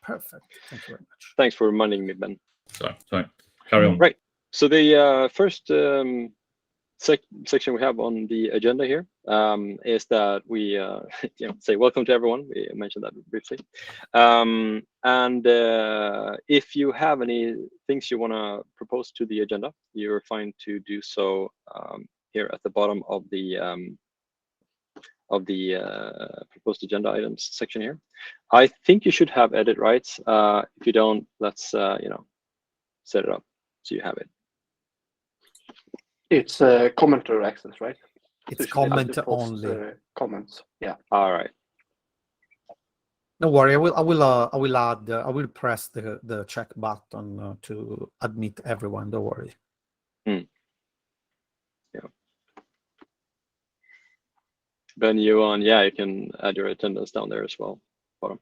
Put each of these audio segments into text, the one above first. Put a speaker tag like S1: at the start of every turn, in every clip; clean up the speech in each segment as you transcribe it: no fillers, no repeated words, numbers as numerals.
S1: Perfect. Thank you very much.
S2: Thanks for reminding me, Ben.
S3: Sorry, carry on.
S2: Right. So the first section we have on the agenda here is that we say welcome to everyone. We mentioned that briefly. And if you have any things you want to propose to the agenda, you're fine to do so here at the bottom of the proposed agenda items section here. I think you should have edit rights. If you don't, let's set it up so you have it.
S4: It's commenter access, right?
S1: It's comment only.
S4: Comments, yeah.
S2: All right.
S1: Don't worry, I will press the check button to admit everyone. Don't worry.
S2: Yeah. Ben, you can add your attendance down there as well. Bottom.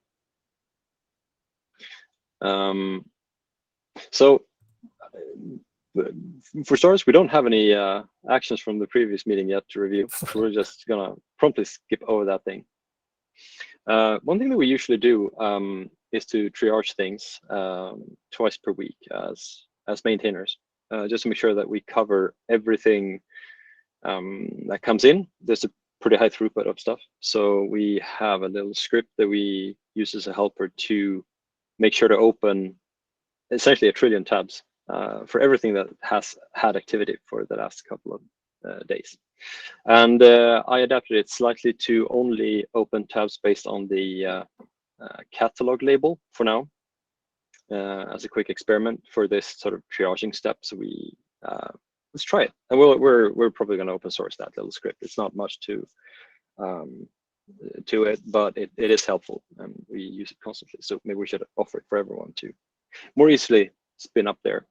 S2: So for starters, we don't have any actions from the previous meeting yet to review. So we're just gonna promptly skip over that thing. One thing that we usually do is to triage things twice per week as maintainers, just to make sure that we cover everything that comes in. There's a pretty high throughput of stuff, so we have a little script that we use as a helper to make sure to open essentially 1 trillion tabs for everything that has had activity for the last couple of days. And I adapted it slightly to only open tabs based on the catalog label for now, as a quick experiment for this sort of triaging step. So we let's try it, and we're probably going to open source that little script. It's not much to it, but it is helpful, and we use it constantly. So maybe we should offer it for everyone to more easily spin up there.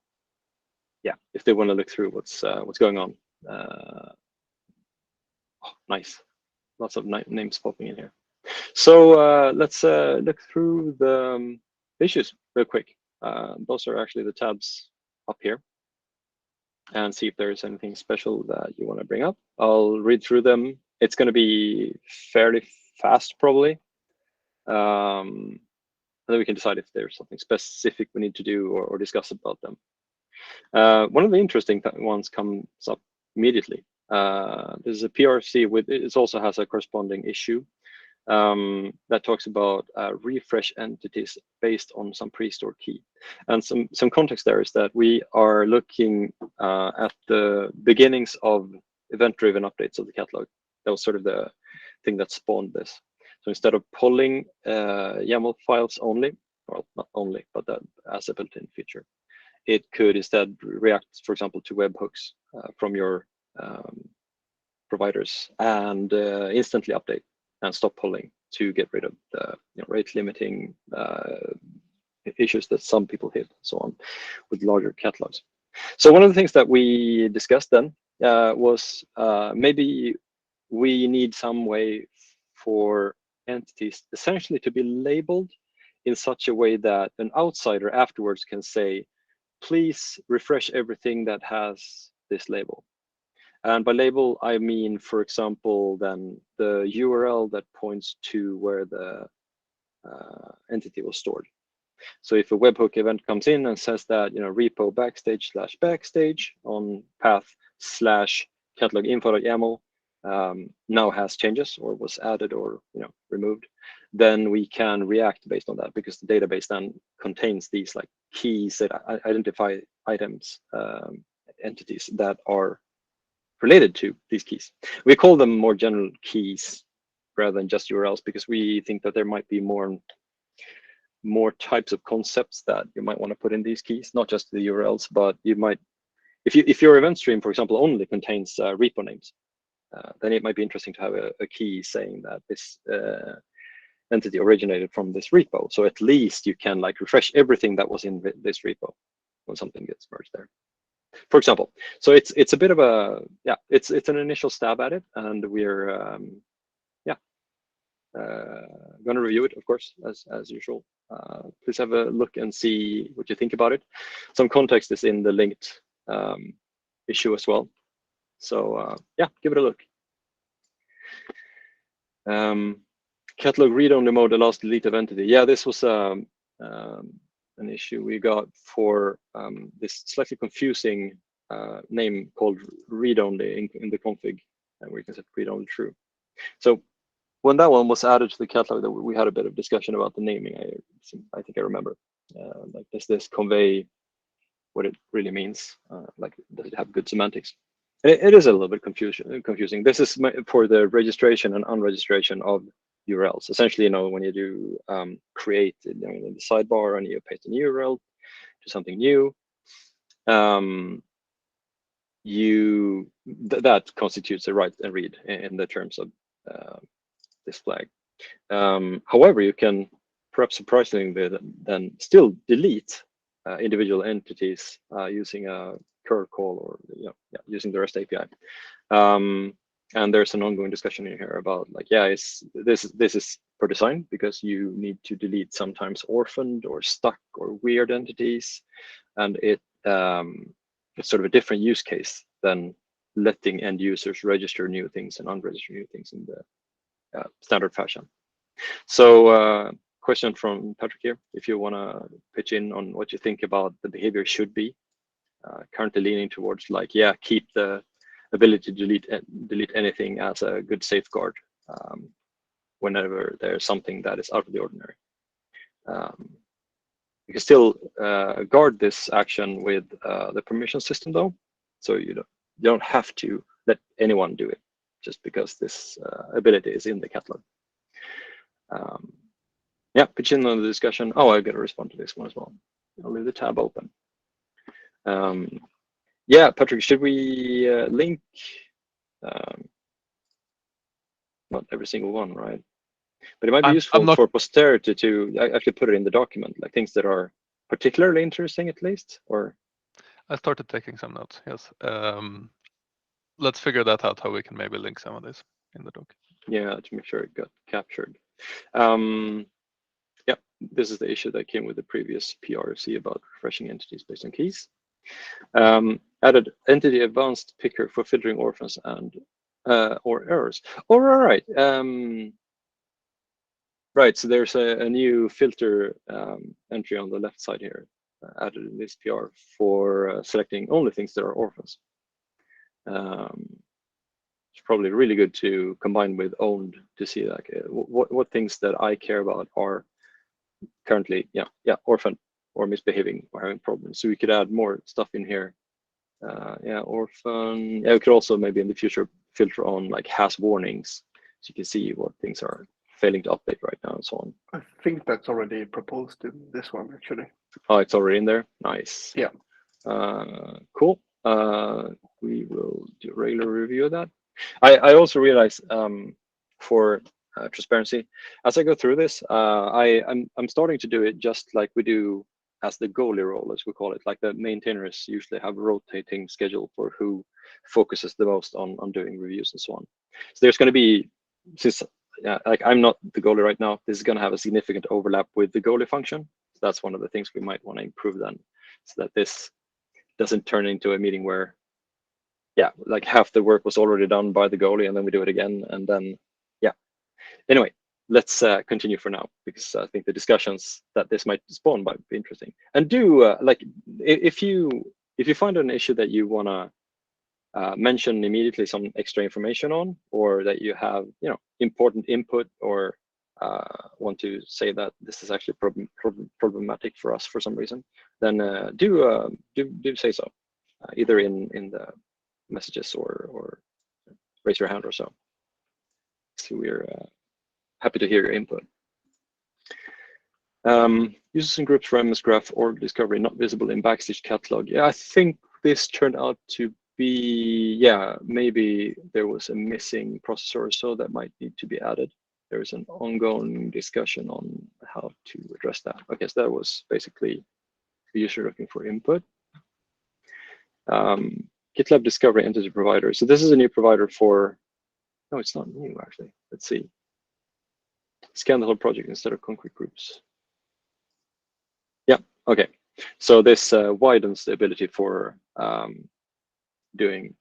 S2: Yeah, if they want to look through what's going on. Oh, nice, lots of names popping in here. So let's look through the issues real quick. Those are actually the tabs up here, and see if there's anything special that you want to bring up. I'll read through them. It's going to be fairly fast, probably. And then we can decide if there's something specific we need to do or discuss about them. One of the interesting ones comes up immediately. There's a PRC with it also has a corresponding issue that talks about refresh entities based on some pre-stored key. And some context there is that we are looking at the beginnings of event-driven updates of the catalog. That was sort of the thing that spawned this. So instead of pulling YAML files only, well, not only, but that as a built-in feature, it could instead react, for example, to webhooks from your providers and instantly update and stop pulling to get rid of the rate limiting issues that some people hit, so on, with larger catalogs. So one of the things that we discussed then was maybe we need some way for entities essentially to be labeled in such a way that an outsider afterwards can say, please refresh everything that has this label. And by label, I mean, for example, then the URL that points to where the entity was stored. So if a webhook event comes in and says that, repo backstage/backstage on path/catalog-info.yaml now has changes or was added or removed, then we can react based on that, because the database then contains these like keys that identify items, entities that are related to these keys. We call them more general keys rather than just URLs, because we think that there might be more types of concepts that you might want to put in these keys, not just the URLs, but you might, if your event stream, for example, only contains repo names, then it might be interesting to have a key saying that this entity originated from this repo. So at least you can like refresh everything that was in this repo when something gets merged there, for example. So it's a bit of a, it's an initial stab at it, and we're going to review it, of course, as usual. Please have a look and see what you think about it. Some context is in the linked issue as well. So give it a look. Catalog read-only mode allows delete of entity. Yeah, this was an issue we got for this slightly confusing name called read-only in the config, and we can set read-only true. So when that one was added to the catalog, we had a bit of discussion about the naming. I think I remember. Like, does this convey what it really means? Like, does it have good semantics? It is a little bit confusing. This is for the registration and unregistration of URLs. Essentially, when you do create in the sidebar and you paste a new URL to something new, that constitutes a write and read in the terms of this flag. However, you can, perhaps surprisingly, then still delete individual entities using a curl call or using the REST API. And there's an ongoing discussion in here about, like, this is per design, because you need to delete sometimes orphaned or stuck or weird entities, and it's sort of a different use case than letting end users register new things and unregister new things in the standard fashion. So question from Patrick here, if you want to pitch in on what you think about the behavior should be. Currently leaning towards, like, keep the ability to delete anything as a good safeguard whenever there's something that is out of the ordinary. You can still guard this action with the permission system, though, so you don't have to let anyone do it just because this ability is in the catalog. Pitch in on the discussion. Oh, I got to respond to this one as well. I'll leave the tab open. Patrick, should we link not every single one, right? But it might be useful for posterity to actually put it in the document, like things that are particularly interesting, at least. Or
S5: I started taking some notes. Yes. Let's figure that out, how we can maybe link some of this in the doc.
S2: Yeah, to make sure it got captured. This is the issue that came with the previous PRC about refreshing entities based on keys. Added entity advanced picker for filtering orphans and or errors. All right. Right. So there's a new filter entry on the left side here added in this PR for selecting only things that are orphans. It's probably really good to combine with owned to see, like, what things that I care about are currently orphan or misbehaving or having problems. So we could add more stuff in here. Orphan. We could also maybe in the future filter on, like, has warnings, so you can see what things are failing to update right now and so on.
S4: I think that's already proposed in this one, actually.
S2: Oh, it's already in there. Nice.
S4: Yeah.
S2: Cool. We will do a regular review of that. I also realize for transparency, as I go through this, I'm starting to do it just like we do as the goalie role, as we call it. Like, the maintainers usually have a rotating schedule for who focuses the most on doing reviews and so on. So there's going to be, since like I'm not the goalie right now, this is going to have a significant overlap with the goalie function. So that's one of the things we might want to improve then, so that this doesn't turn into a meeting where like half the work was already done by the goalie and then we do it again, and then anyway, let's continue for now, because I think the discussions that this might spawn might be interesting. And do like, if you find an issue that you want to mention immediately some extra information on, or that you have important input, or want to say that this is actually problematic for us for some reason, then do say so, either in the messages or raise your hand or so. So we're happy to hear your input. Users and groups for MS Graph org discovery not visible in Backstage Catalog. Yeah, I think this turned out to be, maybe there was a missing processor or so that might need to be added. There is an ongoing discussion on how to address that. Okay, so that was basically the user looking for input. GitLab discovery entity provider. So this is a new provider for, no, it's not new actually. Let's see. Scan the whole project instead of concrete groups. Yeah, okay. So this widens the ability for doing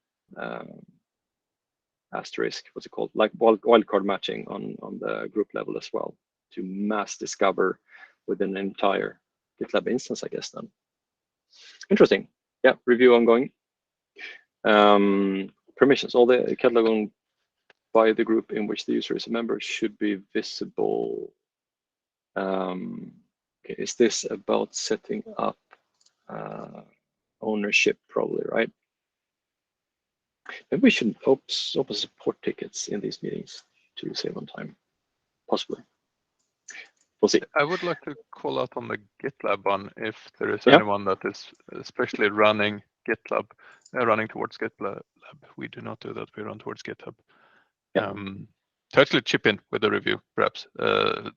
S2: asterisk, what's it called? Like wildcard matching on the group level as well, to mass discover within an entire GitLab instance, I guess, then. Interesting. Yeah, review ongoing. Permissions. All the catalog owned by the group in which the user is a member should be visible. Okay, is this about setting up ownership? Probably, right? Maybe we should open support tickets in these meetings to save on time. Possibly. We'll see.
S5: I would like to call out on the GitLab one if there is
S2: Yeah.
S5: anyone that is especially running GitLab, running towards GitLab. We do not do that. We run towards GitHub.
S2: Yeah.
S5: To actually chip in with a review, perhaps.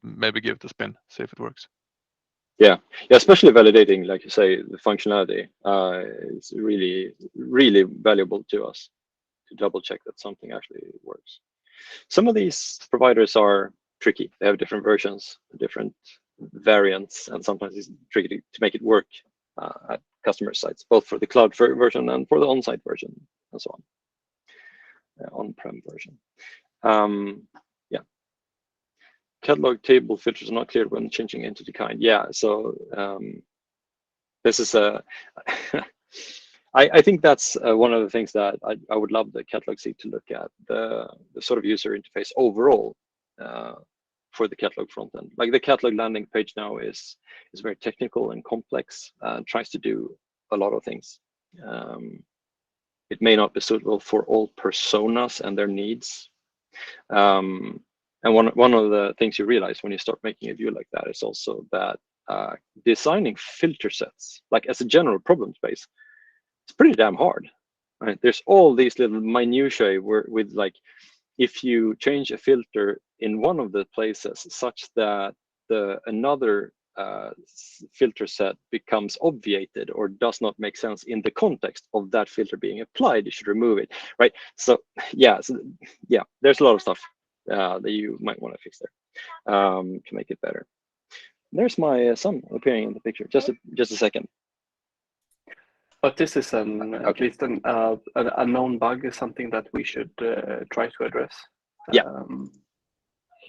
S5: Maybe give it a spin, see if it works.
S2: Yeah, especially validating, like you say, the functionality is really, really valuable to us to double check that something actually works. Some of these providers are tricky. They have different versions, different variants, and sometimes it's tricky to make it work at customer sites, both for the cloud version and for the on-site version, and so on. On-prem version. Yeah. Catalog table filters are not clear when changing entity kind. Yeah, so this is a I think that's one of the things that I would love the catalog SIG to look at, the sort of user interface overall for the catalog front end. Like the catalog landing page now is very technical and complex and tries to do a lot of things. It may not be suitable for all personas and their needs. And one of the things you realize when you start making a view like that is also that designing filter sets, like as a general problem space, it's pretty damn hard. Right? There's all these little minutiae with like, if you change a filter in one of the places such that another filter set becomes obviated or does not make sense in the context of that filter being applied, you should remove it, right? So yeah, there's a lot of stuff that you might want to fix there to make it better. There's my son appearing in the picture. Just a second.
S4: But this is at least a known bug, is something that we should try to address.
S2: Yeah.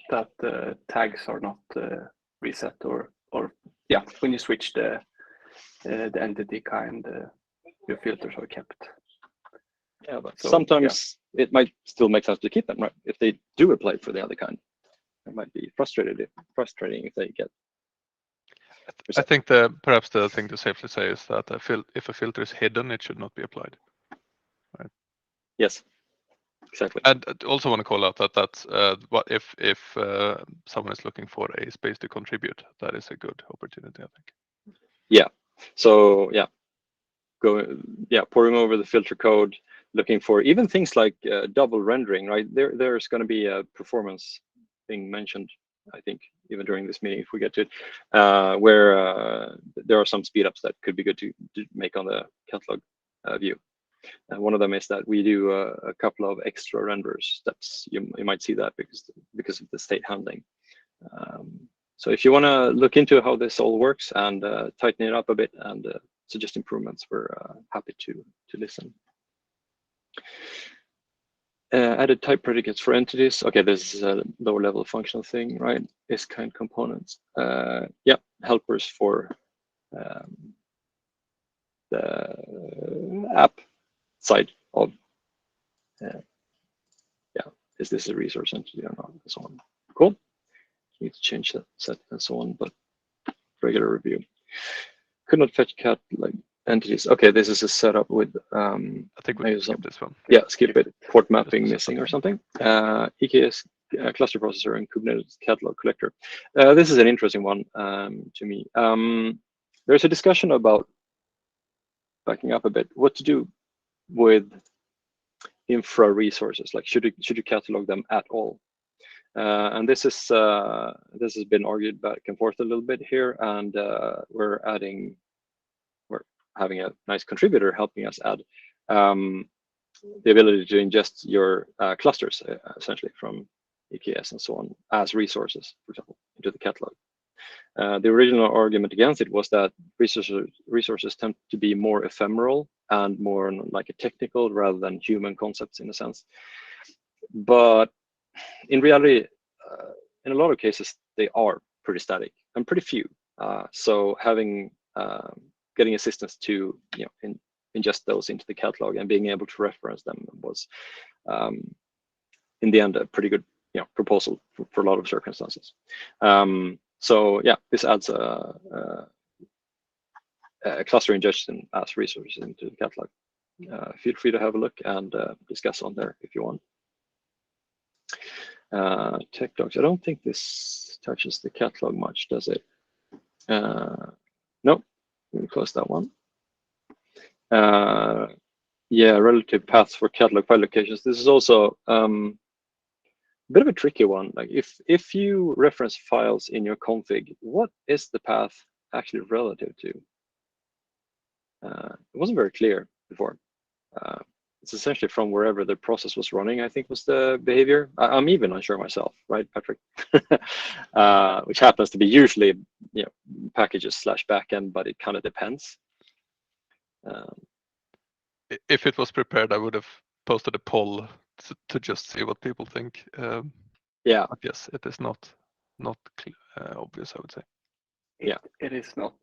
S4: That tags are not reset or yeah, when you switch the entity kind, your filters are kept.
S2: Yeah, but
S4: So,
S2: sometimes it might still make sense to keep them, right? If they do apply for the other kind, it might be frustrating if they get.
S5: I think perhaps the thing to safely say is that if a filter is hidden, it should not be applied. Right?
S2: Yes, exactly.
S5: And I also want to call out that that's what if someone is looking for a space to contribute, that is a good opportunity, I think.
S2: Yeah. So yeah, poring over the filter code, looking for even things like double rendering. Right there's going to be a performance thing mentioned, I think, even during this meeting if we get to it, where there are some speedups that could be good to make on the catalog view. And one of them is that we do a couple of extra render steps. You might see that because of the state handling. So if you want to look into how this all works and tighten it up a bit and suggest improvements, we're happy to listen. Added type predicates for entities. Okay, this is a lower level functional thing, right? Is kind components. Yeah, helpers for the app side of yeah, is this a resource entity or not, and so on. Cool. Need to change that set and so on, but regular review. Could not fetch cat like entities. Okay, this is a setup with
S5: I think we can skip this one.
S2: Yeah, skip it. Port mapping missing or something. EKS cluster processor and Kubernetes catalog collector. This is an interesting one to me. There's a discussion about, backing up a bit, what to do with infra resources. Like, should you catalog them at all? And this has been argued back and forth a little bit here, and we're having a nice contributor helping us add the ability to ingest your clusters essentially from EKS and so on as resources, for example, into the catalog. The original argument against it was that resources tend to be more ephemeral and more like a technical rather than human concepts in a sense. But in reality, in a lot of cases, they are pretty static and pretty few. So having getting assistance to ingest those into the catalog and being able to reference them was in the end a pretty good proposal for a lot of circumstances. So yeah, this adds a cluster ingestion as resources into the catalog. Feel free to have a look and discuss on there if you want. Tech docs. I don't think this touches the catalog much, does it? No, we'll close that one. Yeah, relative paths for catalog file locations. This is also a bit of a tricky one. Like if you reference files in your config, what is the path actually relative to? It wasn't very clear before. It's essentially from wherever the process was running, I think was the behavior. I'm even unsure myself, right, Patrick? Which happens to be usually packages / backend, but it kind of depends.
S5: If it was prepared, I would have posted a poll to just see what people think.
S2: Yeah.
S5: But yes, it is not obvious, I would say.
S4: It is not.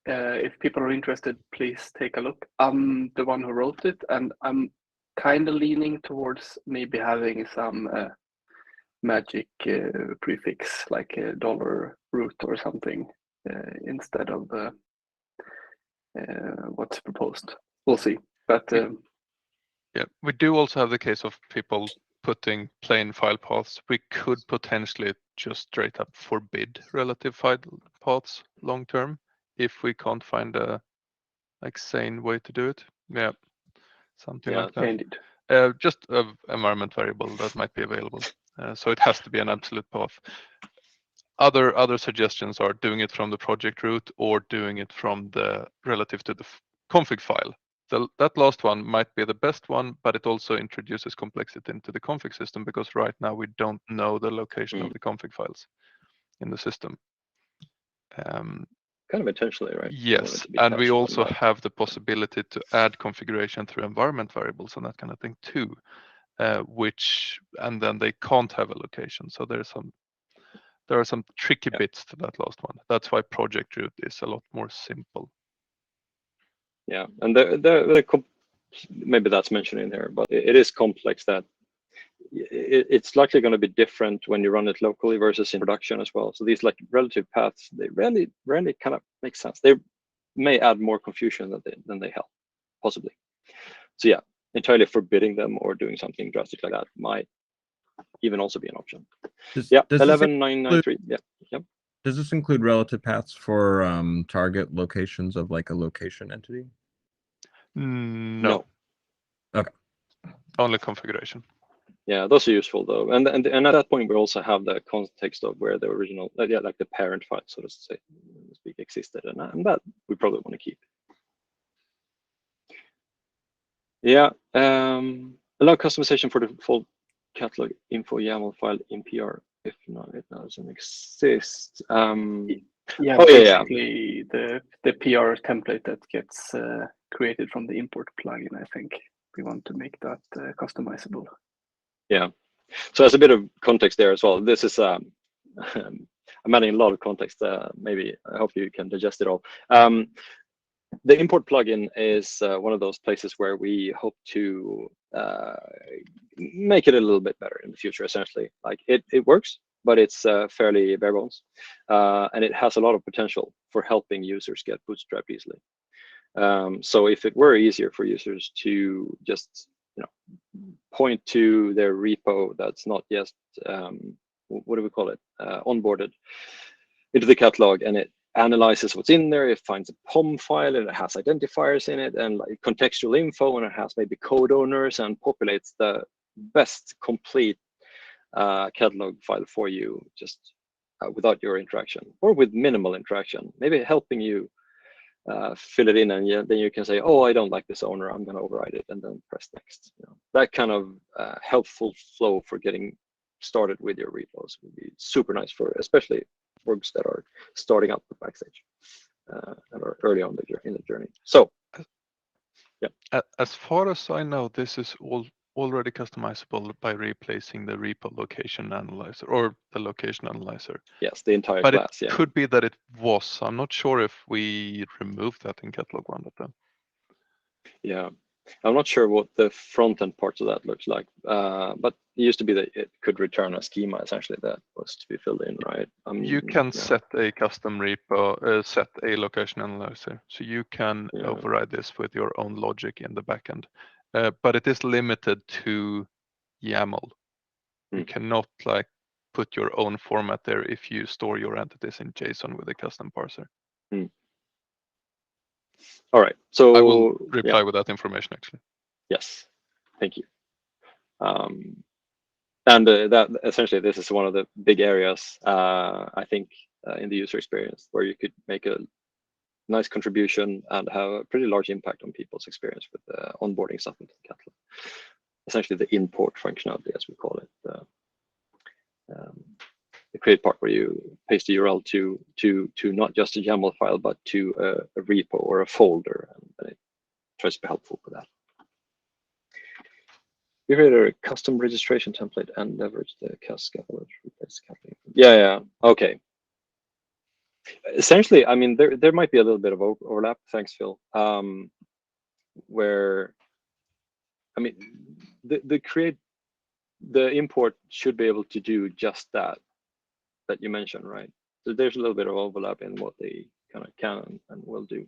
S4: If people are interested, please take a look. I'm the one who wrote it, and I'm kind of leaning towards maybe having some magic prefix like a $root or something instead of what's proposed. We'll see. But
S5: yeah, we do also have the case of people putting plain file paths. We could potentially just straight up forbid relative file paths long term if we can't find a sane way to do it. Yeah, something like that.
S4: Indeed.
S5: Just an environment variable that might be available. So it has to be an absolute path. Other suggestions are doing it from the project root or doing it from the relative to the config file. That last one might be the best one, but it also introduces complexity into the config system because right now we don't know the location of the config files in the system.
S2: Kind of intentionally, right?
S5: Yes, and we also have the possibility to add configuration through environment variables and that kind of thing too, and then they can't have a location. So there are some tricky bits to that last one. That's why project root is a lot more simple.
S2: Yeah, and maybe that's mentioned in here, but it is complex that it's likely going to be different when you run it locally versus in production as well. So these like relative paths, they rarely kind of make sense. They may add more confusion than they help, possibly. So yeah, entirely forbidding them or doing something drastic like that might even also be an option.
S6: Does
S2: 11993. Yeah.
S6: Does this include relative paths for target locations of like a location entity?
S2: No.
S6: Okay.
S2: Only configuration. Yeah, those are useful though, and at that point we also have the context of where the original, like the parent file, so to speak, existed, and that we probably want to keep. Yeah, allow customization for the full catalog info YAML file in PR. If not, it doesn't exist.
S4: Basically the PR template that gets created from the import plugin. I think we want to make that customizable. Yeah.
S2: So as a bit of context there as well, this is I'm adding a lot of context. Maybe I hope you can digest it all. The import plugin is one of those places where we hope to make it a little bit better in the future. Essentially, like it works, but it's fairly bare bones, and it has a lot of potential for helping users get bootstrapped easily. So if it were easier for users to just point to their repo that's not just what do we call it, onboarded into the catalog, and it analyzes what's in there, it finds a POM file and it has identifiers in it and like contextual info, and it has maybe code owners, and populates the best complete catalog file for you just without your interaction or with minimal interaction, maybe helping you fill it in, and then you can say, oh, I don't like this owner, I'm going to override it, and then press next. That kind of helpful flow for getting started with your repos would be super nice for especially orgs that are starting up with Backstage and are early on in the journey. So yeah,
S5: as far as I know, this is all already customizable by replacing the repo location analyzer or the location analyzer.
S2: Yes, the entire
S5: But
S2: class.
S5: it
S2: Yeah.
S5: could be that it was. I'm not sure if we removed that in catalog 1.10.
S2: Yeah. I'm not sure what the front end parts of that looks like, but it used to be that it could return a schema essentially that was to be filled in, right?
S5: You can
S2: yeah.
S5: set a custom repo, set a location analyzer. So you can
S2: Yeah.
S5: override this with your own logic in the backend. But it is limited to YAML. You cannot like put your own format there if you store your entities in JSON with a custom parser.
S2: All right. So
S5: I will reply with that information actually.
S2: Yes, thank you. And that essentially, this is one of the big areas I think in the user experience where you could make a nice contribution and have a pretty large impact on people's experience with onboarding stuff into the catalog. Essentially, the import functionality, as we call it, the create part where you paste the URL to not just a YAML file but to a repo or a folder, and it tries to be helpful with that. We created a custom registration template and leverage the scaffold replace scaffolding. Yeah. Okay. Essentially, I mean, there might be a little bit of overlap. Thanks, Phil. Where, I mean, the import should be able to do just that you mentioned, right? So there's a little bit of overlap in what they kind of can and will do.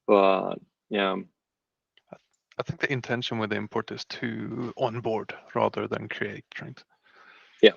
S2: But yeah.
S5: I think the intention with the import is to onboard rather than create, right?
S2: Yeah.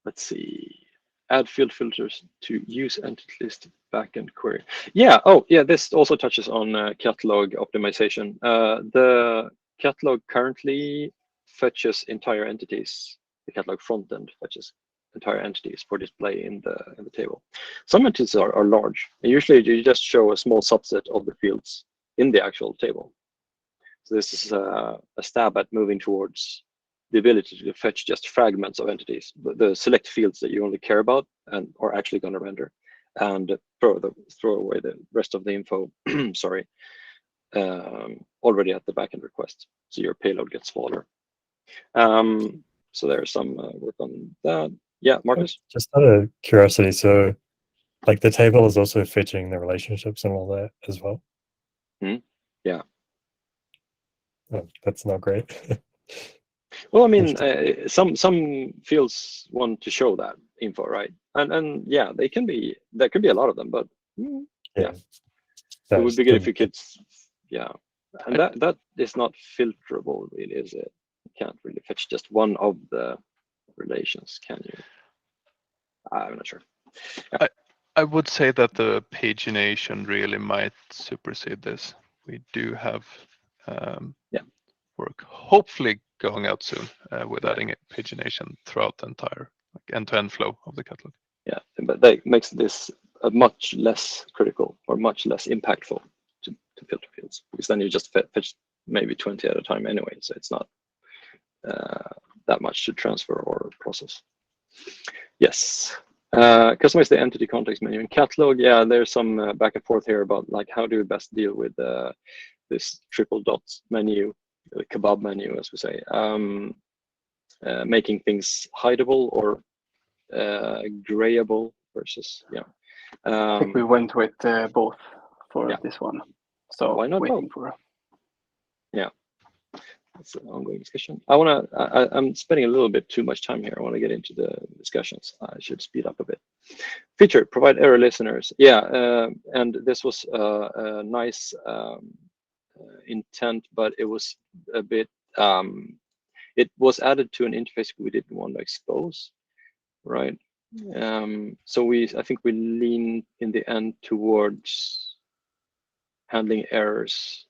S2: Let's see. Add field filters to use entity list backend query. Yeah. Oh, yeah. This also touches on catalog optimization. The catalog currently fetches entire entities. The catalog front end fetches entire entities for display in the table. Some entities are large. And usually, you just show a small subset of the fields in the actual table. So this is a stab at moving towards the ability to fetch just fragments of entities, the select fields that you only care about and are actually going to render, and throw away the rest of the info. Sorry, already at the backend request, so your payload gets smaller. So there's some work on that. Yeah, Marcus.
S7: Just out of curiosity, so like the table is also fetching the relationships and all that as well.
S2: Yeah.
S7: Oh, that's not great.
S2: Well, I mean, some fields want to show that info, right? And yeah, there can be a lot of them, but yeah. It would be good if you could, yeah. And that is not filterable, really, is it? You can't really fetch just one of the relations, can you? I'm not sure. Yeah.
S5: I would say that the pagination really might supersede this. We do have work hopefully going out soon with adding a pagination throughout the entire end-to-end flow of the catalog.
S2: Yeah, but that makes this much less critical or much less impactful to filter fields, because then you just fetch maybe 20 at a time anyway, so it's not that much to transfer or process. Yes. Customize the entity context menu in catalog. Yeah, there's some back and forth here about like how do we best deal with this triple dot menu, the kebab menu, as we say, making things hideable or grayable versus
S4: I think we went with both for this one. So
S2: why not
S4: waiting
S2: both?
S4: for
S2: It's an ongoing discussion. I'm spending a little bit too much time here. I want to get into the discussions. I should speed up a bit. Feature, provide error listeners. Yeah, and this was a nice intent, but it was a bit, it was added to an interface we didn't want to expose, right? So I think we lean in the end towards handling errors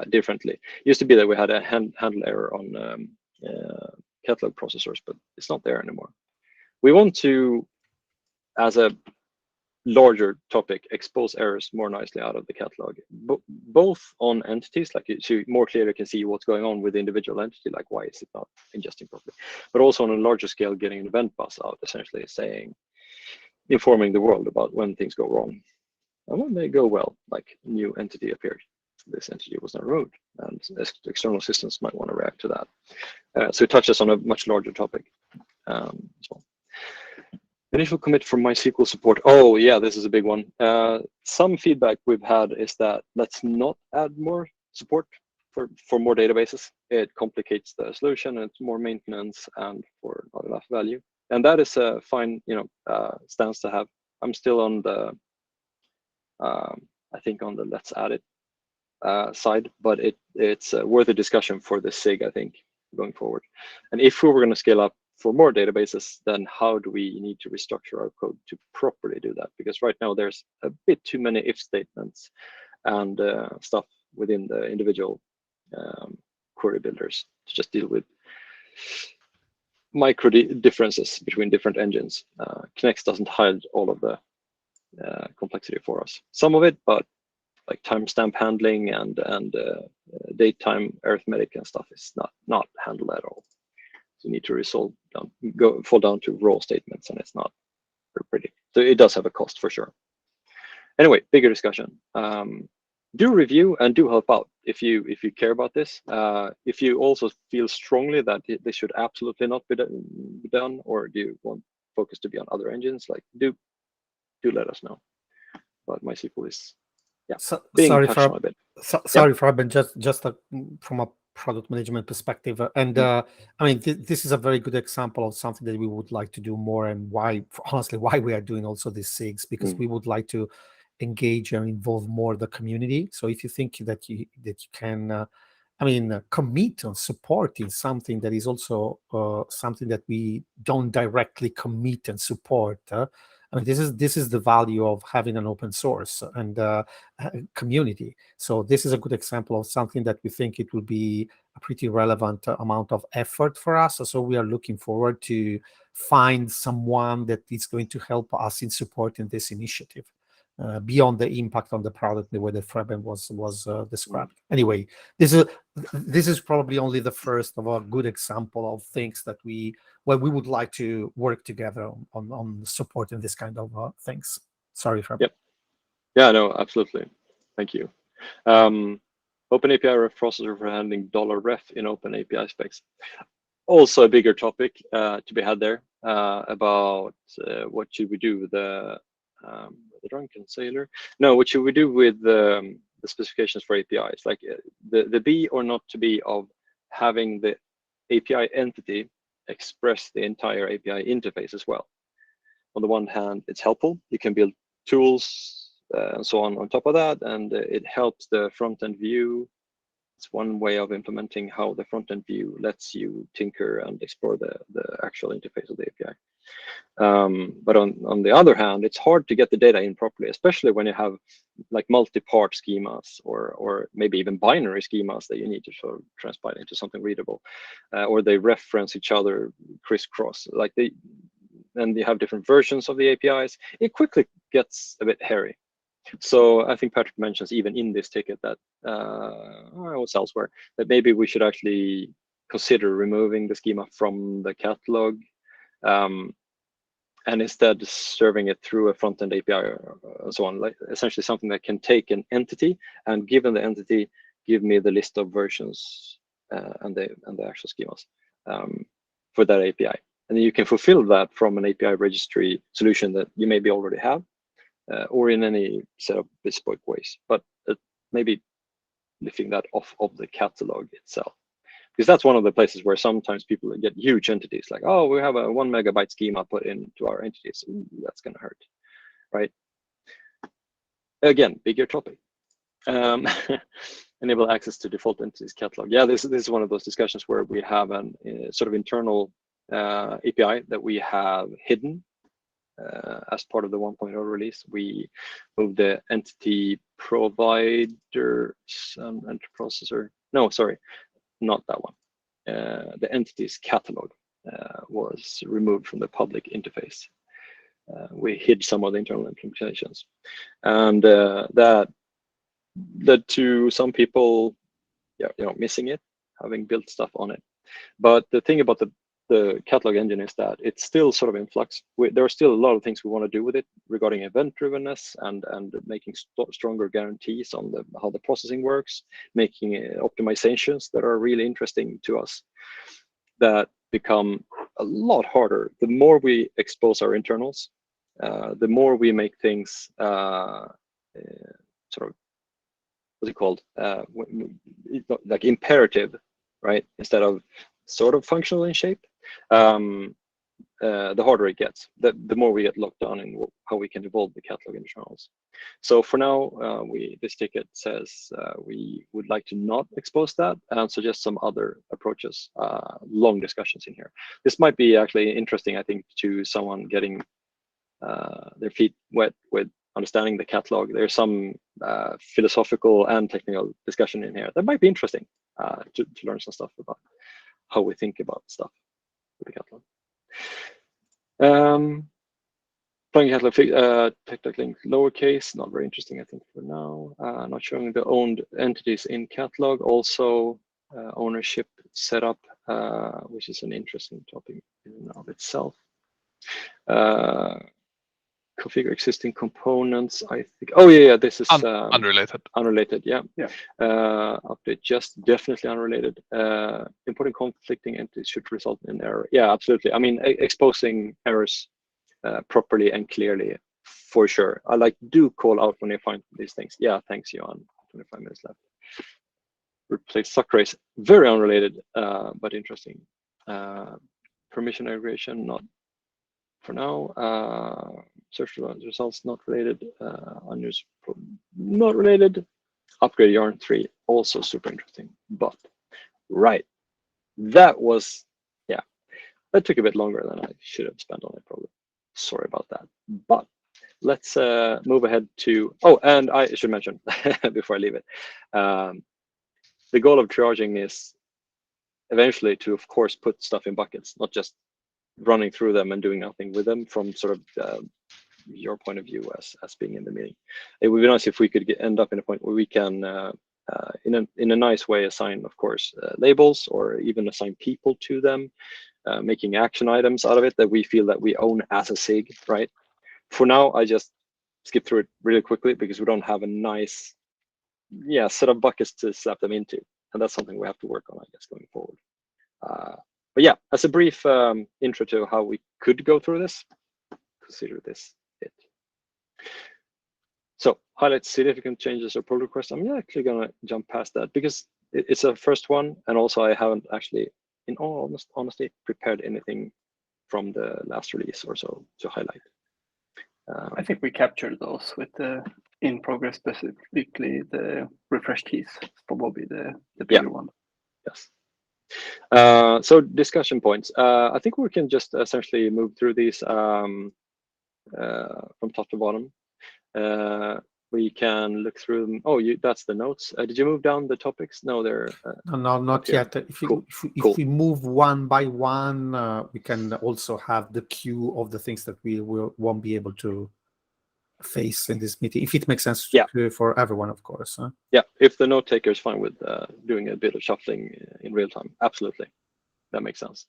S2: differently. It used to be that we had a handle error on catalog processors, but it's not there anymore. We want to, as a larger topic, expose errors more nicely out of the catalog, both on entities, like so you more clearly can see what's going on with the individual entity, like why is it not ingesting properly, but also on a larger scale, getting an event bus out, essentially informing the world about when things go wrong and when they go well, like new entity appeared. this entity was not removed, and external systems might want to react to that. So it touches on a much larger topic as well. Initial commit for MySQL support. Oh yeah, this is a big one. Some feedback we've had is that let's not add more support for more databases. It complicates the solution, and it's more maintenance and for not enough value. And that is a fine, stance to have. I'm still on the, I think on the let's add it side, but it's worth a discussion for the SIG, I think, going forward. And if we were going to scale up for more databases, then how do we need to restructure our code to properly do that? Because right now there's a bit too many if statements and stuff within the individual query builders to just deal with micro differences between different engines. Knex doesn't hide all of the complexity for us. Some of it, but like timestamp handling and date-time arithmetic and stuff is not handled at all. So you need to fall down to raw statements, and it's not very pretty. So it does have a cost for sure. Anyway, bigger discussion. Do review and do help out if you care about this. If you also feel strongly that this should absolutely not be done, or do you want focus to be on other engines, like do let us know. But MySQL is being touched on a bit.
S1: Sorry, Fabian, just from a product management perspective, and I mean this is a very good example of something that we would like to do more, and why we are doing also these SIGs, because we would like to engage and involve more the community. So if you think that you can commit on supporting something that is also something that we don't directly commit and support, I mean, this is the value of having an open source and community. So this is a good example of something that we think it will be a pretty relevant amount of effort for us. So we are looking forward to find someone that is going to help us in supporting this initiative. Beyond the impact on the product, the way that Fabian was described. Anyway, this is probably only the first of a good example of things that we would like to work together on supporting this kind of things. Sorry, Fabian.
S2: Yep. Yeah, no, absolutely. Thank you. OpenAPI ref processor for handling $ref in OpenAPI specs. Also a bigger topic to be had there about what should we do with the drunken sailor. No, what should we do with the specifications for APIs? Like the be or not to be of having the API entity express the entire API interface as well. On the one hand, it's helpful. You can build tools and so on top of that, and it helps the front-end view. It's one way of implementing how the front-end view lets you tinker and explore the actual interface of the API. But on the other hand, it's hard to get the data in properly, especially when you have like multi-part schemas or maybe even binary schemas that you need to sort of transpile into something readable, or they reference each other crisscross. And you have different versions of the APIs. It quickly gets a bit hairy. So I think Patrick mentions even in this ticket that or else elsewhere that maybe we should actually consider removing the schema from the catalog. And instead serving it through a front-end API or so on, like essentially something that can take an entity and given the entity, give me the list of versions and the actual schemas for that API. And then you can fulfill that from an API registry solution that you maybe already have or in any set of bespoke ways, but maybe lifting that off of the catalog itself. Because that's one of the places where sometimes people get huge entities like, oh, we have a 1 megabyte schema put into our entities. Ooh, that's going to hurt, right? Again, bigger topic. Enable access to default entities catalog. Yeah, this is one of those discussions where we have an sort of internal API that we have hidden as part of the 1.0 release. We moved the entity provider and processor. No, sorry. Not that one. The entities catalog was removed from the public interface. We hid some of the internal implementations, and that led to some people, missing it, having built stuff on it. But the thing about the the catalog engine is that it's still sort of in flux. There are still a lot of things we want to do with it regarding event-drivenness and making stronger guarantees on how the processing works, making optimizations that are really interesting to us, that become a lot harder the more we expose our internals, the more we make things sort of, what's it called, like imperative, right, instead of sort of functional in shape. The harder it gets, the more we get locked down in how we can evolve the catalog internals. So for now, this ticket says we would like to not expose that and suggest some other approaches. Long discussions in here. This might be actually interesting, I think, to someone getting their feet wet with understanding the catalog. There's some philosophical and technical discussion in here that might be interesting to learn some stuff about how we think about stuff with the catalog. Plugin catalog tech link lowercase, not very interesting, I think, for now. Not showing the owned entities in catalog. Also, ownership setup, which is an interesting topic in and of itself. Configure existing components, I think. Oh yeah, this is
S5: unrelated.
S2: Unrelated, yeah.
S4: Yeah.
S2: Update just definitely unrelated. Importing conflicting entities should result in error. Yeah, absolutely. I mean, exposing errors properly and clearly, for sure. I do call out when you find these things. Yeah, thanks, Johan. 25 minutes left. Replace suck race, very unrelated, but interesting. Permission aggregation, not for now. Search results not related. Unused, not related. Upgrade yarn 3, also super interesting. But right, that was, yeah, that took a bit longer than I should have spent on it probably. Sorry about that. But let's move ahead to, oh, and I should mention before I leave it, the goal of triaging is eventually to, of course, put stuff in buckets, not just running through them and doing nothing with them from sort of your point of view as being in the meeting. It would be nice if we could end up in a point where we can, in a nice way, assign, of course, labels or even assign people to them, making action items out of it that we feel that we own as a SIG, right? For now, I just skip through it really quickly because we don't have a nice, set of buckets to slap them into, and that's something we have to work on, I guess, going forward. But yeah, as a brief intro to how we could go through this, consider this it. So highlight significant changes or pull requests. I'm actually gonna jump past that because it's a first one, and also I haven't actually, in all honesty, prepared anything from the last release or so to highlight.
S4: I think we captured those with the in progress, specifically the refresh keys, probably the bigger one.
S2: Yes. So discussion points. I think we can just essentially move through these from top to bottom. We can look through them. Oh, that's the notes. Did you move down the topics? No, they're
S1: no, not yet. If we move one by one, we can also have the queue of the things that we won't be able to face in this meeting, if it makes sense for everyone, of course.
S2: Yeah, if the note taker is fine with doing a bit of shuffling in real time, absolutely, that makes sense.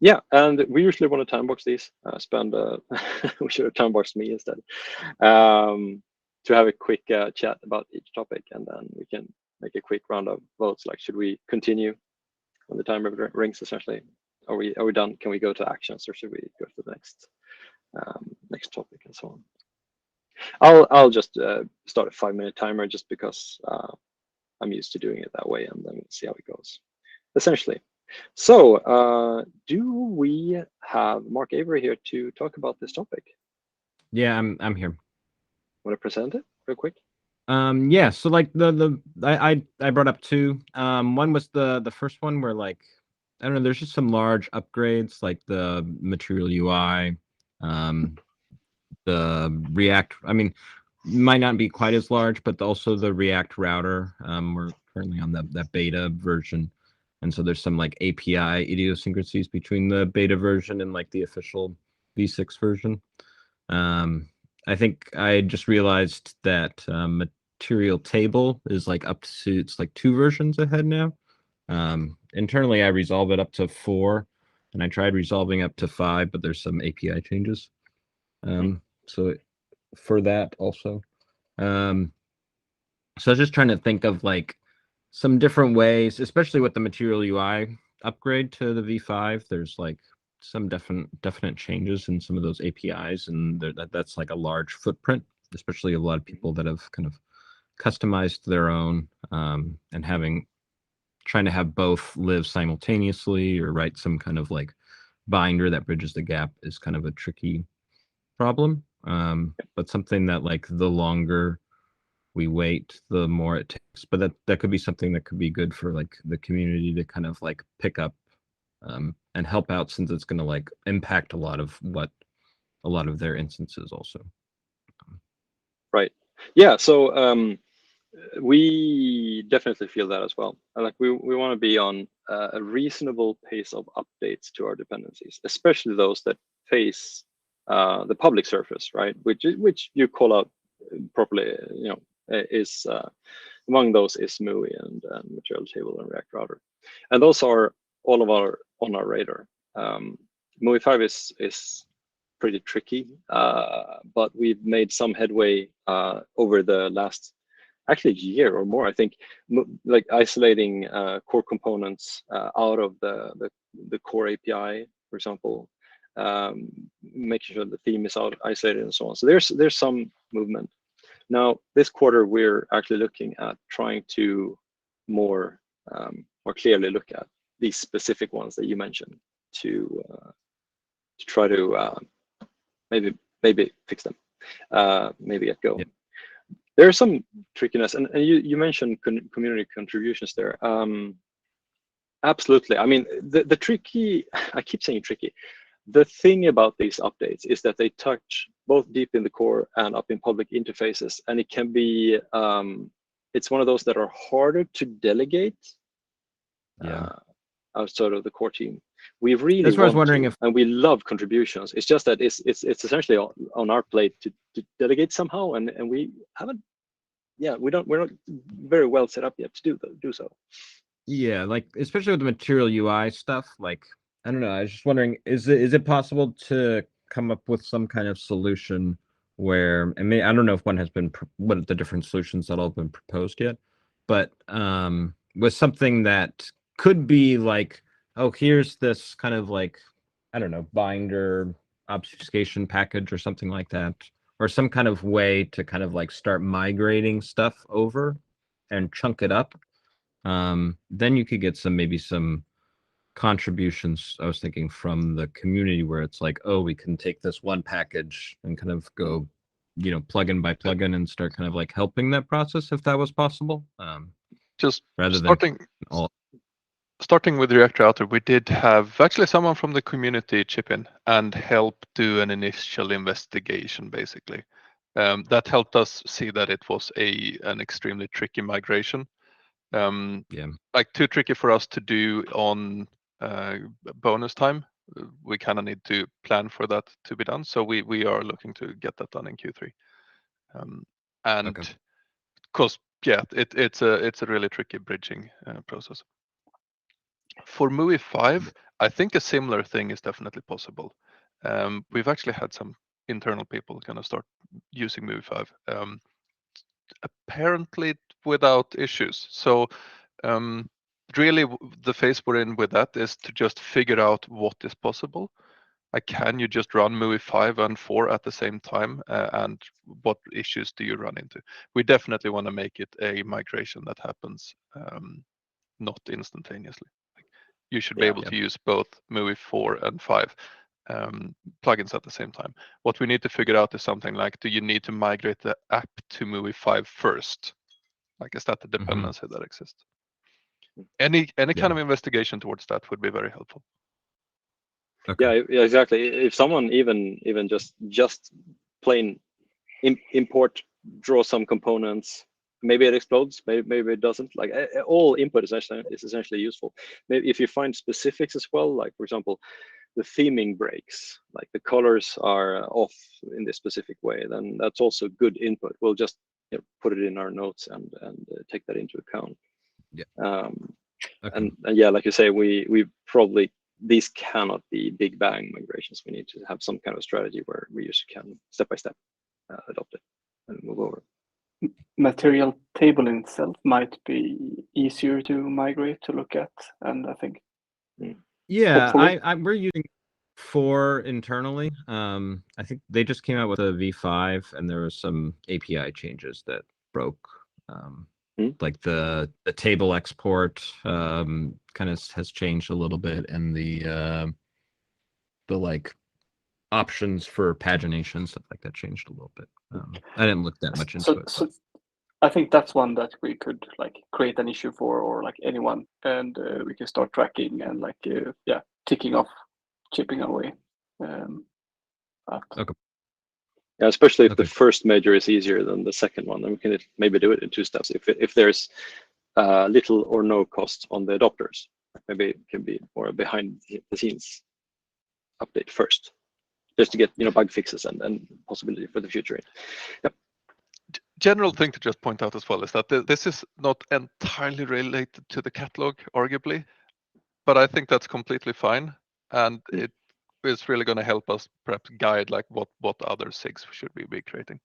S2: Yeah, and we usually want to time box these. We should have time boxed me instead, to have a quick chat about each topic, and then we can make a quick round of votes. Like, should we continue when the timer rings? Essentially, are we done? Can we go to actions, or should we go to the next topic and so on? I'll just start a 5-minute timer just because I'm used to doing it that way, and then we'll see how it goes. Essentially. So, do we have Mark Avery here to talk about this topic?
S6: Yeah, I'm here.
S2: Want to present it real quick?
S6: Yeah. So like I brought up two. One was the first one where, like, I don't know, there's just some large upgrades like the material UI, the React. I mean, might not be quite as large, but also the React router. We're currently on that beta version. And so there's some like API idiosyncrasies between the beta version and like the official V6 version. I think I just realized that material table is like up to, it's like 2 versions ahead now. internally I resolve it up to 4, and I tried resolving up to 5, but there's some API changes. So for that also. So I was just trying to think of like some different ways, especially with the Material UI upgrade to the V5. There's like some definite changes in some of those APIs, and that's like a large footprint, especially a lot of people that have kind of customized their own, and trying to have both live simultaneously or write some kind of like binder that bridges the gap is kind of a tricky problem. But something that like the longer we wait, the more it takes. But that could be something that could be good for like the community to kind of like pick up and help out, since it's going to like impact a lot of their instances also.
S2: Right. Yeah. So we definitely feel that as well. Like we want to be on a reasonable pace of updates to our dependencies, especially those that face the public surface, right? Which you call out properly, is among those is MUI and Material Table and React Router, and those are all on our radar. MUI 5 is pretty tricky, but we've made some headway over the last actually year or more, I think, like isolating core components out of the core API, for example, making sure the theme is isolated and so on. So there's some movement. Now, this quarter, we're actually looking at trying to more clearly look at these specific ones that you mentioned to try to maybe fix them, maybe get going. Yeah. There's some trickiness, and you mentioned community contributions there. Absolutely. I mean, the tricky, I keep saying tricky. The thing about these updates is that they touch both deep in the core and up in public interfaces, and it can be, it's one of those that are harder to delegate outside of the core team. We really
S6: that's what I was wondering if,
S2: and we love contributions. It's just that it's essentially on our plate to delegate somehow, and we haven't. Yeah, we're not very well set up yet to do so.
S6: Yeah, like especially with the Material UI stuff, like I don't know. I was just wondering, is it possible to come up with some kind of solution where, I mean, I don't know if one has been, what the different solutions that all have been proposed yet, but with something that could be like, oh, here's this kind of like, I don't know, binder obfuscation package or something like that, or some kind of way to kind of like start migrating stuff over and chunk it up. Then you could get maybe some contributions, I was thinking, from the community, where it's like, oh, we can take this one package and kind of go, plugin by plugin and start kind of like helping that process, if that was possible.
S5: Just
S6: rather
S5: starting with React Router, we did have actually someone from the community chip in and help do an initial investigation, basically. That helped us see that it was an extremely tricky migration. Like too tricky for us to do on bonus time. We kind of need to plan for that to be done. So we are looking to get that done in Q3. And because it's a really tricky bridging process. For MUI 5, I think a similar thing is definitely possible. We've actually had some internal people kind of start using MUI 5. Apparently without issues. So really the phase we're in with that is to just figure out what is possible. Like, can you just run MUI 5 and 4 at the same time, and what issues do you run into? We definitely want to make it a migration that happens not instantaneously. Like, you should be able to use both MUI 4 and 5 plugins at the same time. What we need to figure out is something like, do you need to migrate the app to MUI 5 first? Like, is that the dependency that exists? Any kind of investigation towards that would be very helpful.
S2: Okay. Yeah, exactly. If someone even just plain import, draw some components, maybe it explodes, maybe it doesn't. Like, all input is essentially useful. Maybe if you find specifics as well, like for example, the theming breaks, like the colors are off in this specific way, then that's also good input. We'll just put it in our notes and take that into account. And yeah, like you say, we probably, these cannot be big bang migrations. We need to have some kind of strategy where we usually can step by step adopt it and move over.
S4: Material table in itself might be easier to migrate to look at, and I think.
S6: Yeah,
S4: hopefully.
S6: we're using 4 internally. I think they just came out with a V5, and there was some API changes that broke. Like the table export kind of has changed a little bit, and the like options for pagination, stuff like that, changed a little bit. I didn't look that much into it.
S4: So I think that's one that we could like create an issue for, or like anyone, and we can start tracking and like ticking off, chipping away.
S6: Okay.
S2: Yeah, especially if
S6: Okay.
S2: the first major is easier than the second one, then we can maybe do it in 2 steps. If there's little or no cost on the adopters, maybe it can be more a behind the scenes update first, just to get bug fixes and possibility for the future. Yep.
S5: General thing to just point out as well is that this is not entirely related to the catalog, arguably, but I think that's completely fine, and it is really going to help us perhaps guide like what other SIGs should we be creating.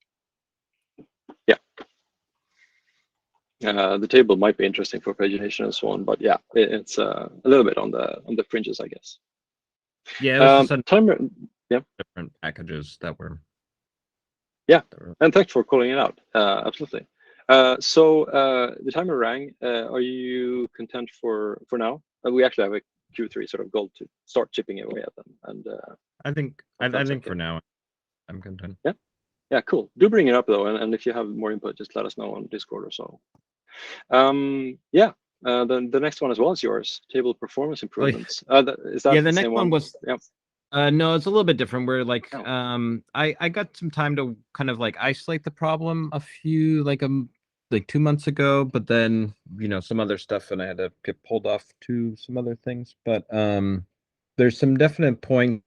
S2: Yeah. The table might be interesting for pagination and so on, but yeah, it's a little bit on the fringes, I guess.
S6: Yeah, it was just
S2: timer. Yeah.
S6: different packages that were.
S2: Yeah, and thanks for calling it out. Absolutely. So the timer rang. Are you content for now? We actually have a Q3 sort of goal to start chipping away at them, and
S6: I think
S2: okay.
S6: for now I'm content.
S2: Yeah, cool. Do bring it up though, and if you have more input, just let us know on Discord or so. Yeah. The next one as well is yours. Table performance improvements. Is that
S6: the next one was.
S2: Yeah.
S6: No, it's a little bit different. We're like, I got some time to kind of like isolate the problem a few like 2 months ago, but then some other stuff, and I had to get pulled off to some other things. But there's some definite points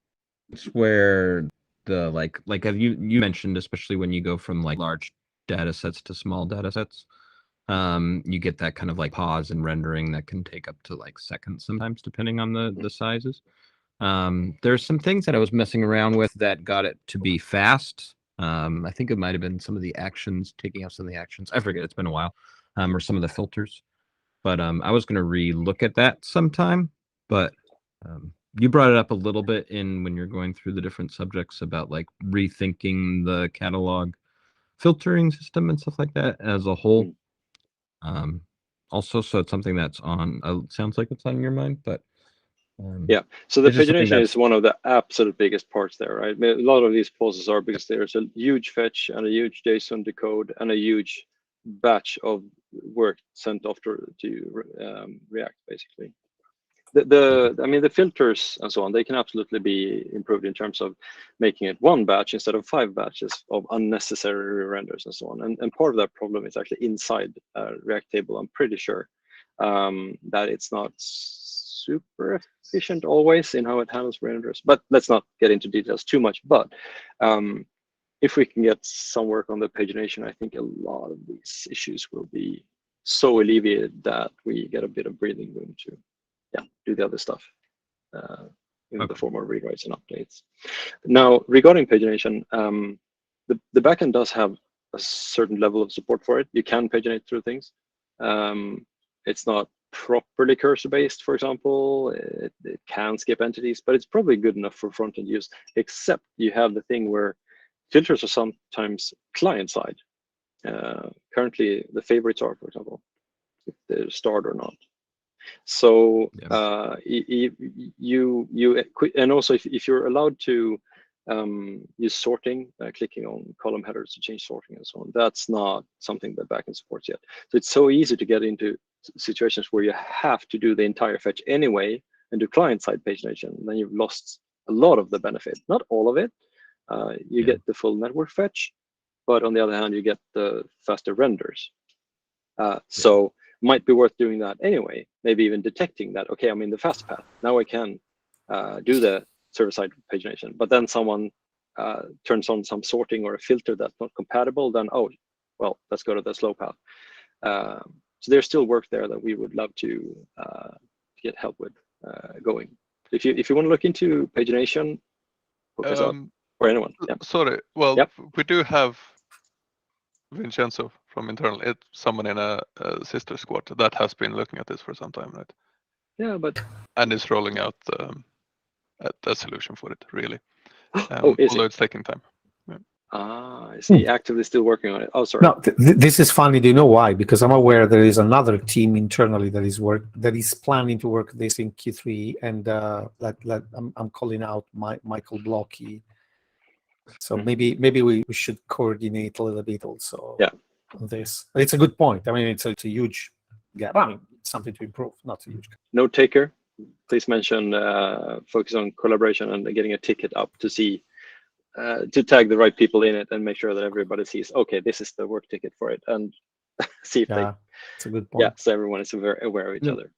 S6: where the like you mentioned, especially when you go from like large data sets to small data sets, you get that kind of like pause in rendering that can take up to like seconds sometimes, depending on the sizes. There's some things that I was messing around with that got it to be fast. I think it might have been some of the actions, taking out some of the actions. I forget, it's been a while. Or some of the filters. But I was going to re-look at that sometime. But you brought it up a little bit when you're going through the different subjects about like rethinking the catalog filtering system and stuff like that as a whole. Also, so it's something that's on. Sounds like it's on your mind, but.
S2: Yeah, so the pagination is one of the absolute biggest parts there, right? I mean, a lot of these pauses are because there's a huge fetch and a huge JSON decode and a huge batch of work sent off to React, basically. I mean, the filters and so on, they can absolutely be improved in terms of making it 1 batch instead of 5 batches of unnecessary renders and so on. And part of that problem is actually inside React table. I'm pretty sure that it's not super efficient always in how it handles renders, but let's not get into details too much. But if we can get some work on the pagination, I think a lot of these issues will be so alleviated that we get a bit of breathing room to do the other stuff in the form of rewrites and updates. Now, regarding pagination, the backend does have a certain level of support for it. You can paginate through things. It's not properly cursor based, for example. It can skip entities, but it's probably good enough for front-end use, except you have the thing where filters are sometimes client side. Currently, the favorites are, for example, if they're starred or not. So and also if you're allowed to use sorting, clicking on column headers to change sorting and so on, that's not something that backend supports yet. So it's so easy to get into situations where you have to do the entire fetch anyway and do client-side pagination, and then you've lost a lot of the benefit. Not all of it. You get the full network fetch, but on the other hand, you get the faster renders. So might be worth doing that anyway, maybe even detecting that, okay, I'm in the fast path. Now I can do the server-side pagination, but then someone turns on some sorting or a filter that's not compatible, then, oh, well, let's go to the slow path. So there's still work there that we would love to get help with going. If you want to look into pagination, hook us up, or anyone. Yeah.
S5: Sorry. Well,
S2: Yep.
S5: we do have Vincenzo from internal. It's someone in a sister squad that has been looking at this for some time, right?
S2: Yeah, but
S5: And is rolling out a solution for it, really.
S2: oh, is
S5: Although
S2: it?
S5: it's taking time.
S2: Is he actively still working on it? Oh, sorry.
S1: No, this is funny. Do you know why? Because I'm aware there is another team internally that is planning to work this in Q3, and I'm calling out Michael Blocky. So maybe we should coordinate a little bit also.
S2: Yeah.
S1: On this. It's a good point. I mean, it's a huge gap. I mean, it's something to improve, not a huge gap.
S2: Note taker, please mention focus on collaboration and getting a ticket up to see. To tag the right people in it and make sure that everybody sees, okay, this is the work ticket for it, and see if
S1: it's a good point.
S2: Yeah, so everyone is aware of each other.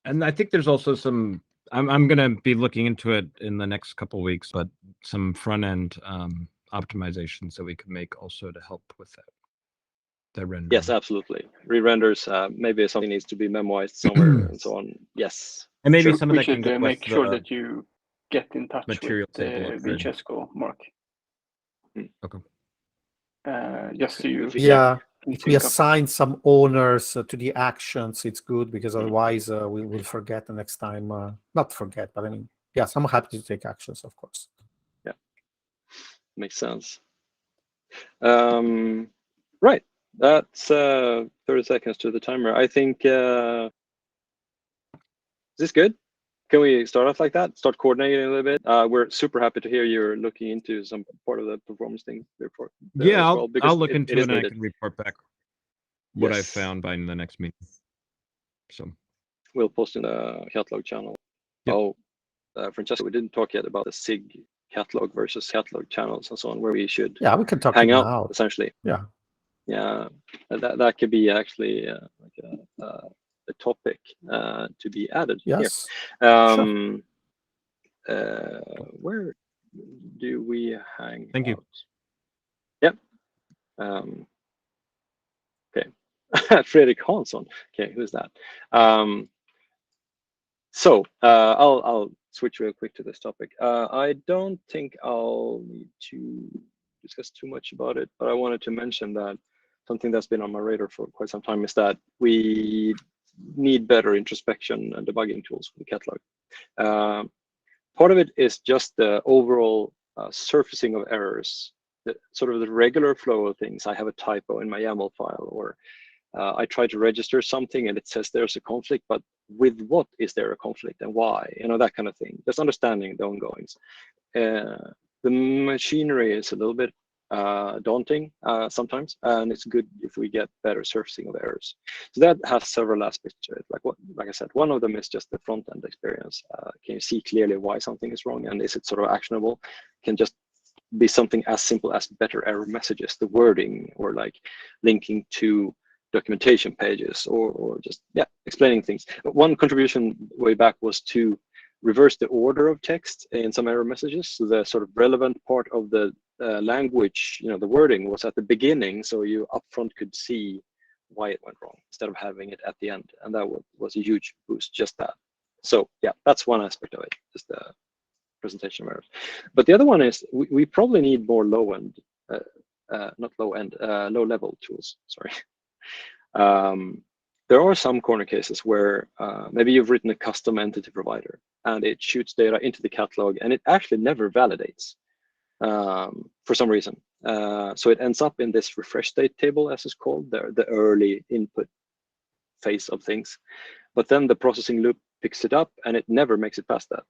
S6: And I think there's also some, I'm going to be looking into it in the next couple of weeks, but some front end optimizations that we could make also to help with that render.
S2: Yes, absolutely. Re-renders, maybe something needs to be memoized somewhere and so on. Yes.
S6: And maybe
S2: sure.
S6: some of
S4: We
S6: that can
S4: should
S6: go
S4: make
S6: with
S4: sure
S6: the
S4: that you get in touch
S6: material
S4: with
S6: table upgrade.
S4: Vincenzo, Mark.
S6: Okay.
S4: Just so you
S1: Yeah.
S4: can
S1: If we
S4: sync up.
S1: assign some owners to the actions, it's good, because otherwise we will forget the next time. Not forget, but I mean, yes, I'm happy to take actions, of course.
S2: Yeah, makes sense. Right, that's 30 seconds to the timer. I think, is this good? Can we start off like that? Start coordinating a little bit. We're super happy to hear you're looking into some part of the performance thing before.
S6: Yeah,
S2: well,
S6: I'll look into it and I
S2: needed.
S6: can report back what I
S2: Yes.
S6: found by the next meeting. So
S2: We'll post in the catalog channel.
S6: Yep.
S2: Oh, Francesco, we didn't talk yet about the SIG catalog versus catalog channels and so on, where we should
S1: Yeah, we can talk
S2: hang out
S1: now.
S2: essentially.
S1: Yeah.
S2: Yeah, that could be actually like a topic to be added
S1: Yes.
S2: here. Where do we hang
S6: Thank you.
S2: out? Yep. Okay. Fredrik Hansson. Okay, who's that? So I'll switch real quick to this topic. I don't think I'll need to discuss too much about it, but I wanted to mention that something that's been on my radar for quite some time is that we need better introspection and debugging tools for the catalog. Part of it is just the overall surfacing of errors, sort of the regular flow of things. I have a typo in my YAML file, or I try to register something and it says there's a conflict, but with what is there a conflict and why? You know, that kind of thing. Just understanding the ongoings. The machinery is a little bit daunting sometimes, and it's good if we get better surfacing of errors. So that has several aspects to it. Like I said, one of them is just the front end experience. Can you see clearly why something is wrong, and is it sort of actionable? Can just be something as simple as better error messages, the wording, or like linking to documentation pages, or just explaining things. One contribution way back was to reverse the order of text in some error messages. So the sort of relevant part of the language, you know, the wording was at the beginning, so you upfront could see why it went wrong instead of having it at the end, and that was a huge boost, just that. So yeah, that's one aspect of it, just the presentation of errors. But the other one is we probably need more low-end, low-level tools, sorry. There are some corner cases where maybe you've written a custom entity provider and it shoots data into the catalog and it actually never validates for some reason. So it ends up in this refresh state table, as it's called, the early input phase of things. But then the processing loop picks it up and it never makes it past that.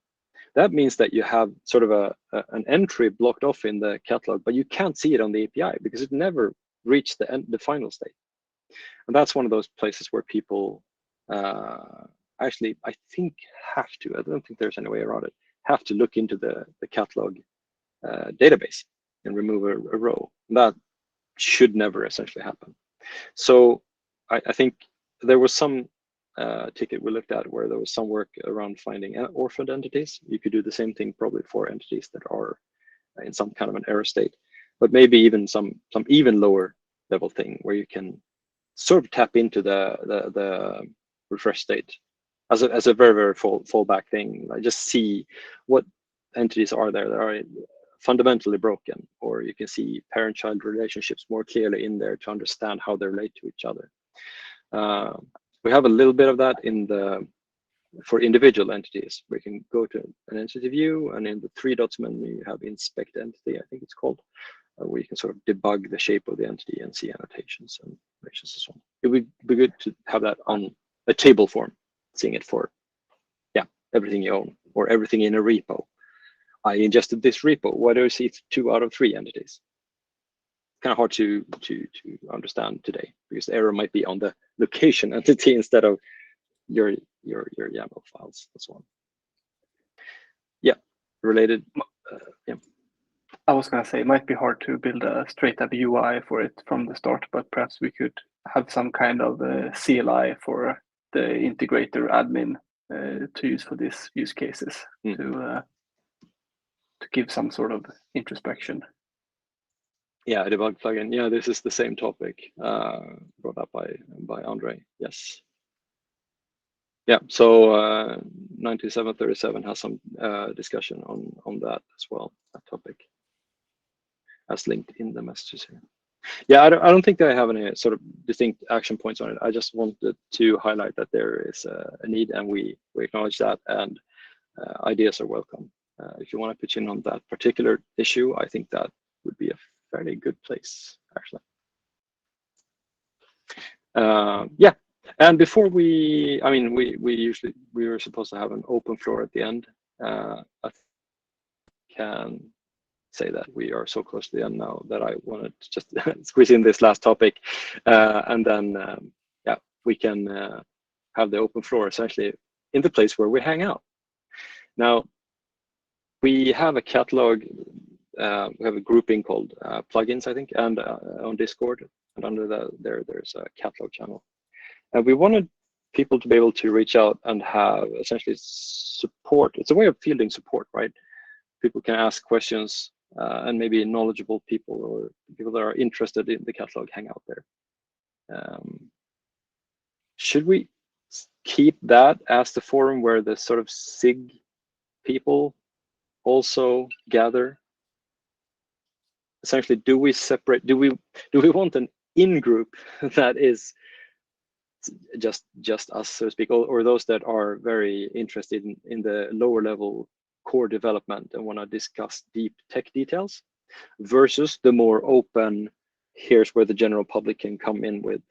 S2: That means that you have sort of an entry blocked off in the catalog, but you can't see it on the API because it never reached the final state. And that's one of those places where people actually, I think, have to, I don't think there's any way around it, have to look into the catalog database and remove a row. That should never essentially happen. So I think there was some ticket we looked at where there was some work around finding orphaned entities. You could do the same thing probably for entities that are in some kind of an error state, but maybe even some even lower level thing where you can sort of tap into the refresh state as a very fallback thing. Like just see what entities are there that are fundamentally broken, or you can see parent-child relationships more clearly in there to understand how they relate to each other. We have a little bit of that for individual entities. We can go to an entity view, and in the 3 dots menu, you have inspect entity, I think it's called, where you can sort of debug the shape of the entity and see annotations and relations and so on. It would be good to have that on a table form, seeing it for, everything you own or everything in a repo. I ingested this repo. Why do I see 2 out of 3 entities? Kind of hard to understand today, because the error might be on the location entity instead of your YAML files and so on. Related.
S4: I was going to say it might be hard to build a straight up UI for it from the start, but perhaps we could have some kind of CLI for the integrator admin to use for these use cases to give some sort of introspection.
S2: Yeah, a debug plugin. Yeah, this is the same topic brought up by Andre. Yes. Yeah, so 9737 has some discussion on that as well, that topic, as linked in the messages here. Yeah, I don't think that I have any sort of distinct action points on it. I just wanted to highlight that there is a need, and we acknowledge that, and ideas are welcome. If you want to pitch in on that particular issue, I think that would be a fairly good place, actually. Yeah. And before we were supposed to have an open floor at the end. I can say that we are so close to the end now that I wanted to just squeeze in this last topic, and then we can have the open floor essentially in the place where we hang out. Now, we have a catalog. We have a grouping called plugins, I think, and on Discord, and under there's a catalog channel. And we wanted people to be able to reach out and have essentially support. It's a way of fielding support, right? People can ask questions, and maybe knowledgeable people or people that are interested in the catalog hang out there. Should we keep that as the forum where the sort of SIG people also gather? Essentially, do we separate? Do we want an in-group that is just us, so to speak, or those that are very interested in the lower level core development and want to discuss deep tech details, versus the more open, here's where the general public can come in with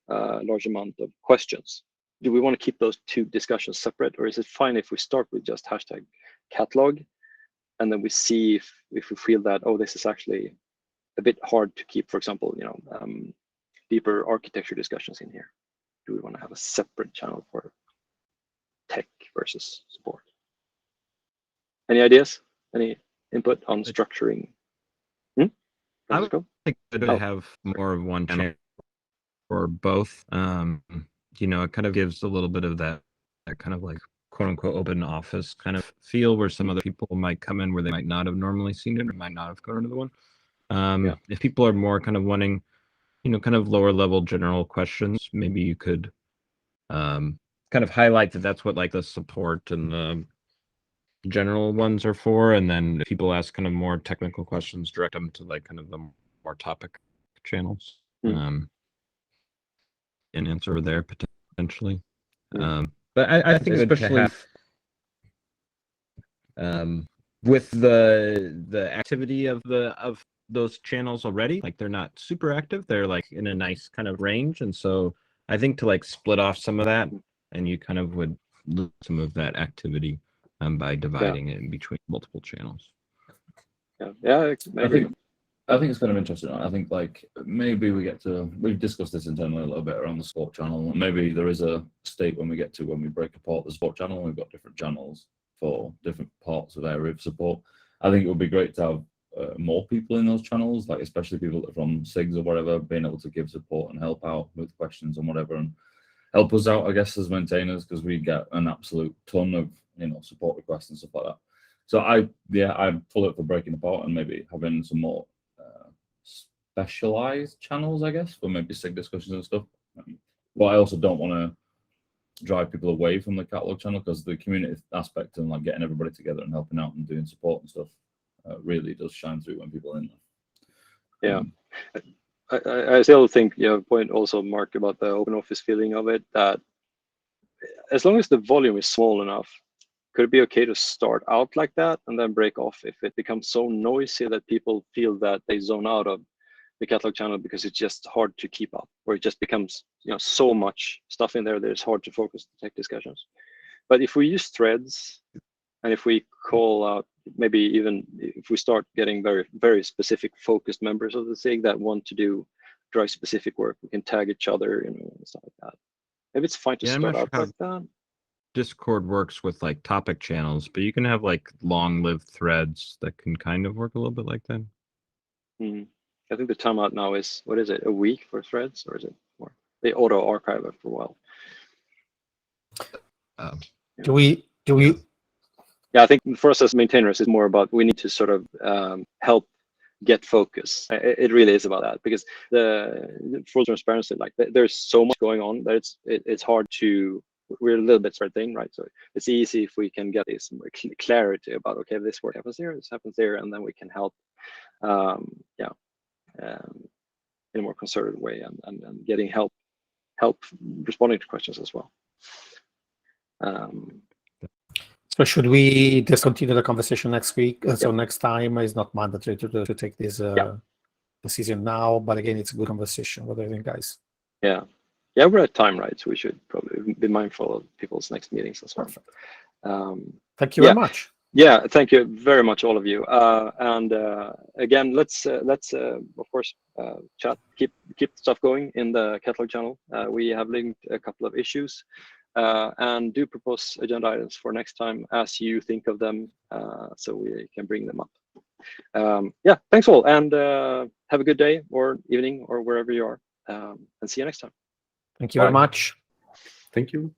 S2: a large amount of questions? Do we want to keep those 2 discussions separate, or is it fine if we start with just #catalog, and then we see if we feel that, oh, this is actually a bit hard to keep, for example, deeper architecture discussions in here? Do we want to have a separate channel for tech versus support? Any ideas? Any input on structuring?
S6: I would think to have more of one channel for both. It kind of gives a little bit of that kind of like quote unquote open office kind of feel, where some other people might come in where they might not have normally seen it or might not have gone into the one. If people are more kind of wanting, kind of lower level general questions, maybe you could kind of highlight that that's what like the support and the general ones are for, and then if people ask kind of more technical questions, direct them to like kind of the more topic channels, and answer there potentially. But I think especially with the activity of those channels already, like they're not super active, they're like in a nice kind of range, and so I think to like split off some of that, and you kind of would lose some of that activity by dividing it in between multiple channels.
S2: I agree.
S3: I think it's kind of interesting. I think like maybe we've discussed this internally a little bit around the support channel, and maybe there is a state when we break apart the support channel, and we've got different channels for different parts of area of support. I think it would be great to have more people in those channels, like especially people that are from SIGs or whatever, being able to give support and help out with questions and whatever, and help us out, I guess, as maintainers, because we get an absolute ton of support requests and stuff like that. So I'm full up for breaking apart and maybe having some more specialized channels, I guess, for maybe SIG discussions and stuff. But I also don't want to drive people away from the catalog channel, because the community aspect and like getting everybody together and helping out and doing support and stuff really does shine through when people are in there.
S2: I still think you have a point also, Mark, about the open office feeling of it, that as long as the volume is small enough, could it be okay to start out like that and then break off if it becomes so noisy that people feel that they zone out of the catalog channel because it's just hard to keep up, or it just becomes, you know, so much stuff in there that it's hard to focus the tech discussions. But if we use threads, and if we call out, maybe even if we start getting very, very specific focused members of the SIG that want to do drive specific work, we can tag each other, you know, and stuff like that. Maybe it's fine to
S6: Yeah, I'm
S2: start
S6: not
S2: out
S6: sure how
S2: like that.
S6: Discord works with like topic channels, but you can have like long-lived threads that can kind of work a little bit like that.
S2: I think the timeout now is, what is it, a week for threads, or is it more? They auto archive it for a while.
S1: Do we?
S2: Yeah, I think for us as maintainers, it's more about, we need to sort of help get focus. It really is about that, because the full transparency, like there's so much going on that it's hard to. We're a little bit spread thin, right? So it's easy if we can get this more clarity about, okay, this work happens here, this happens there, and then we can help, in a more concerted way, and getting help responding to questions as well.
S1: So should we discontinue the conversation next week? So next time is not mandatory to take this decision now, but again, it's a good conversation. What do you think, guys?
S2: Yeah, we're at time, right? So we should probably be mindful of people's next meetings as well.
S1: Perfect. Thank you very much.
S2: Yeah, thank you very much, all of you. And again, let's of course chat, keep stuff going in the catalog channel. We have linked a couple of issues, and do propose agenda items for next time as you think of them, so we can bring them up. Yeah, thanks all, and have a good day or evening or wherever you are, and see you next time.
S1: Thank you very much.
S8: Thank you.